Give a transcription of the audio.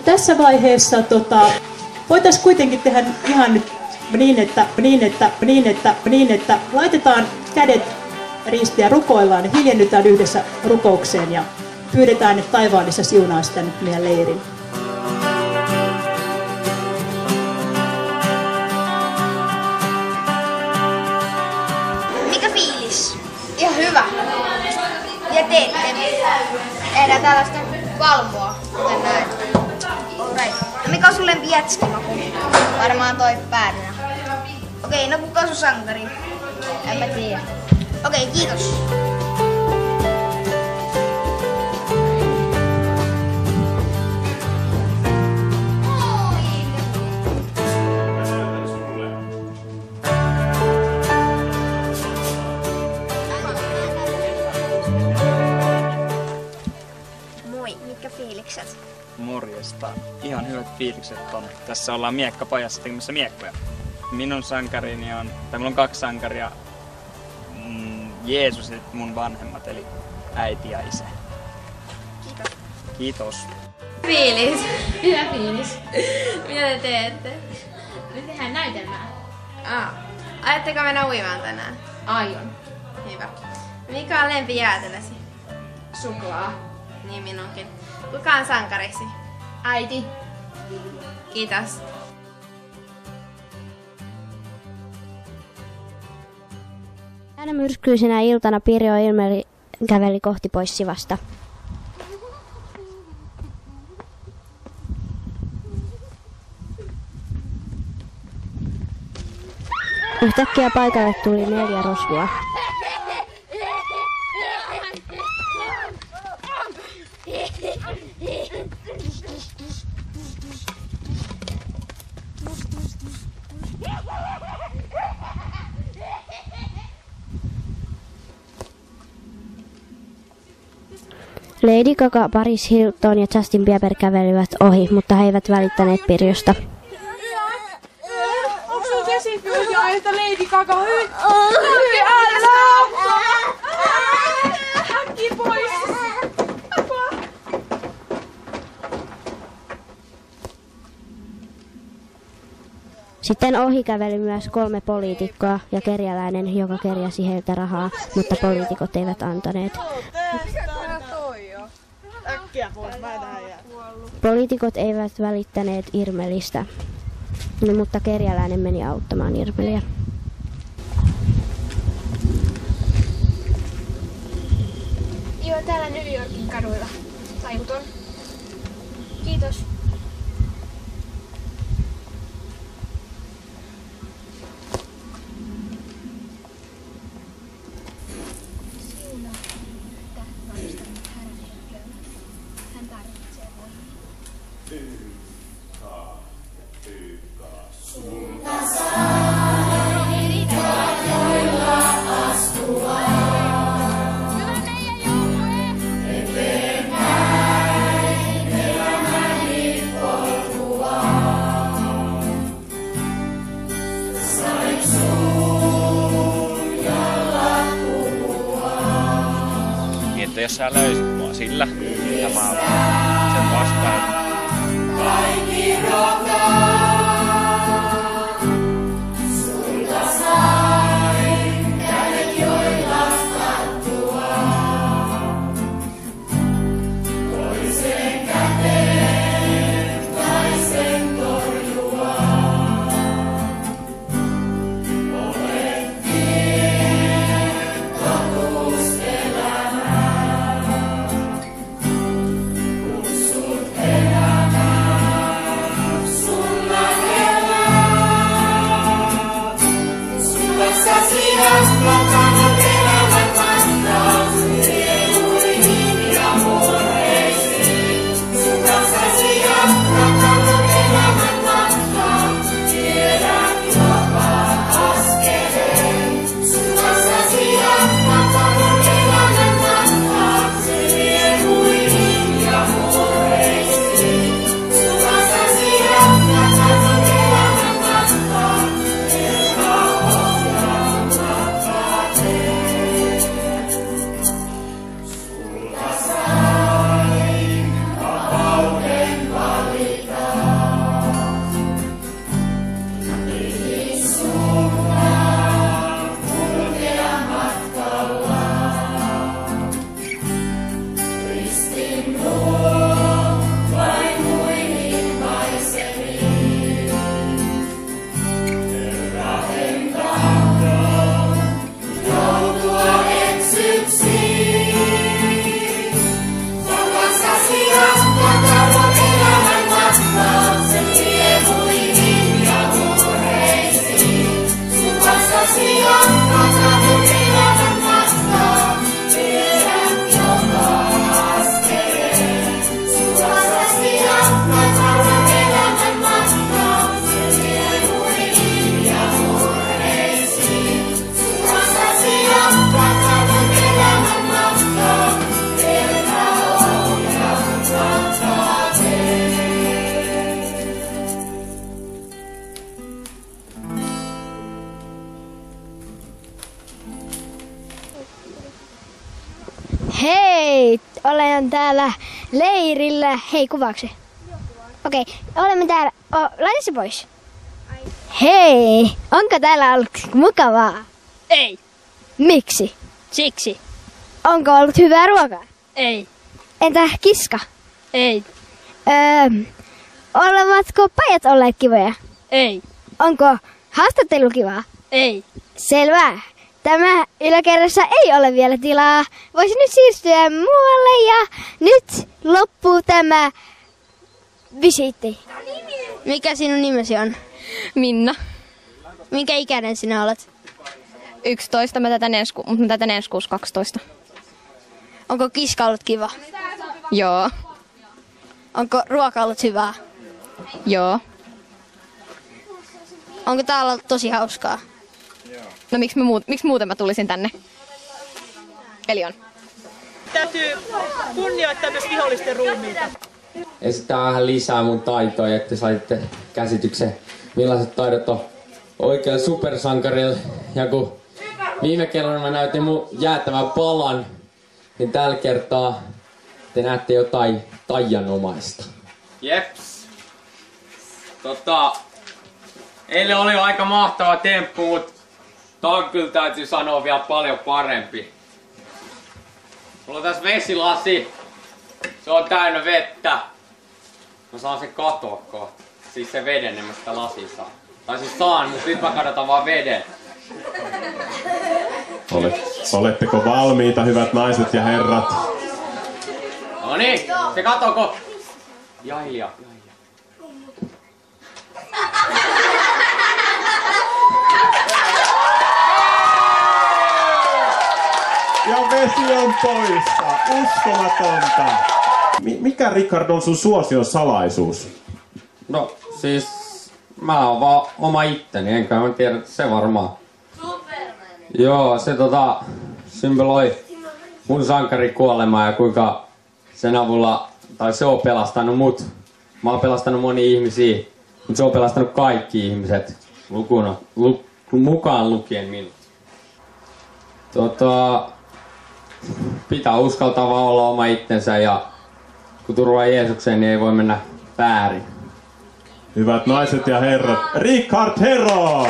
tässä vaiheessa voitaisiin kuitenkin tehdä ihan nyt niin, että laitetaan kädet ristiin ja rukoillaan ja hiljennytään yhdessä rukoukseen ja pyydetään, että taivaallissa siunaa sitä nyt meidän leirin. Mikä fiilis? Ihan hyvä. Ja teette? Tehdään tällaista valmoa, kuten näet. Alright. No mikä on sun lempi jätskimaku? Varmaan toi päärynä. Okei, no kuka on sun sankari? En mä tiedä. Okei, kiitos. Moi, mitkä fiilikset? Morjesta. Ihan hyvät fiilikset on. Tässä ollaan miekkapajassa tekemässä miekkoja. Minun sankarini on, tai mulla on 2 sankaria. Jeesus ja mun vanhemmat, eli äiti ja isä. Kiitos. Kiitos. Fiilis. Hyvä fiilis. Mitä te teette? Me tehdään näytelmää. Ajatteko mennä uimaan tänään? Aion. Hyvä. Mikä on lempi jäätelösi? Suklaa. Niin minunkin. Kuka on sankarisi? Äiti. Kiitos. Tänä myrskyisenä iltana Pirjo Ilmeri käveli kohti pois Sivasta. Yhtäkkiä paikalle tuli 4 rosvoa. Lady Gaga, Paris Hilton ja Justin Bieber kävelivät ohi, mutta he eivät välittäneet Pirjosta. Onko sun käsikirjaa, että Lady Gaga hyi älä! Äkkiä pois! Sitten ohi käveli myös 3 poliitikkoa ja kerjäläinen, joka kerjäsi heiltä rahaa, mutta poliitikot eivät antaneet. Poliitikot eivät välittäneet Irmelistä, mutta kerjäläinen meni auttamaan Irmeliä. Joo, täällä New Yorkin kaduilla. Tajuton. Kiitos. Että jos sä löysit mua sillä, ja mä sen vastaan. Kaikki rokaa, sulta sain, kädet joilla kattua. Toisen käteen naisen torjua. Olet tie, totuus elämää. Kutsut elämään, sun olen täällä leirillä. Hei, kuvaukse. Okei, olemme täällä. Laita se pois. Hei, onko täällä ollut mukavaa? Ei. Miksi? Siksi. Onko ollut hyvää ruokaa? Ei. Entä kiska? Ei. Olevatko pajat olleet kivoja? Ei. Onko haastattelu kivaa? Ei. Selvä. Tämä yläkerrassa ei ole vielä tilaa. Voisi nyt siirtyä muualle ja nyt loppuu tämä visiitti. Mikä sinun nimesi on? Minna. Minkä ikäinen sinä olet? 11, mä tätän ensi kuussa 12. Onko kiska ollut kiva? Joo. Onko ruoka ollut hyvää? Joo. Onko täällä ollut tosi hauskaa? No miksi muuten mä tulisin tänne? Eli on. Täytyy kunnioittaa myös vihollisten ruumiita. Esitän vähän lisää mun taitoja, että saitte käsityksen, millaiset taidot on oikein supersankarilla. Ja kun viime kerralla mä näytin mun jäätävän palan, niin tällä kertaa te näette jotain taianomaista. Jeps. Eilen oli aika mahtava temppu, mut ton kyllä täytyy sanoa vielä paljon parempi. Mulla on tässä vesilasi. Se on täynnä vettä. Mä saan sen katoa kohta. Siis se veden, niin mä sitä lasia saa. Tai siis saan, mutta nyt mä kadotan vaan veden. Oletteko valmiita, hyvät naiset ja herrat? No niin, se katoko. Jaija. Ja vesi on poissa. Uskomatonta. Mikä, Rickard, on sun suosion salaisuus? No siis mä oon vaan oma itteni, enkä mä tiedä, se varmaan. Superman. Joo, se symboloi mun sankarikuolemaa ja kuinka sen avulla, tai se on pelastanut mut. Mä oon pelastanut monia ihmisiä, mutta se on pelastanut kaikki ihmiset, mukaan lukien minut. Pitää uskaltaa vaan olla oma itsensä ja kun turvaa Jeesukseen, niin ei voi mennä väärin. Hyvät naiset ja herrat, Rickard Herro!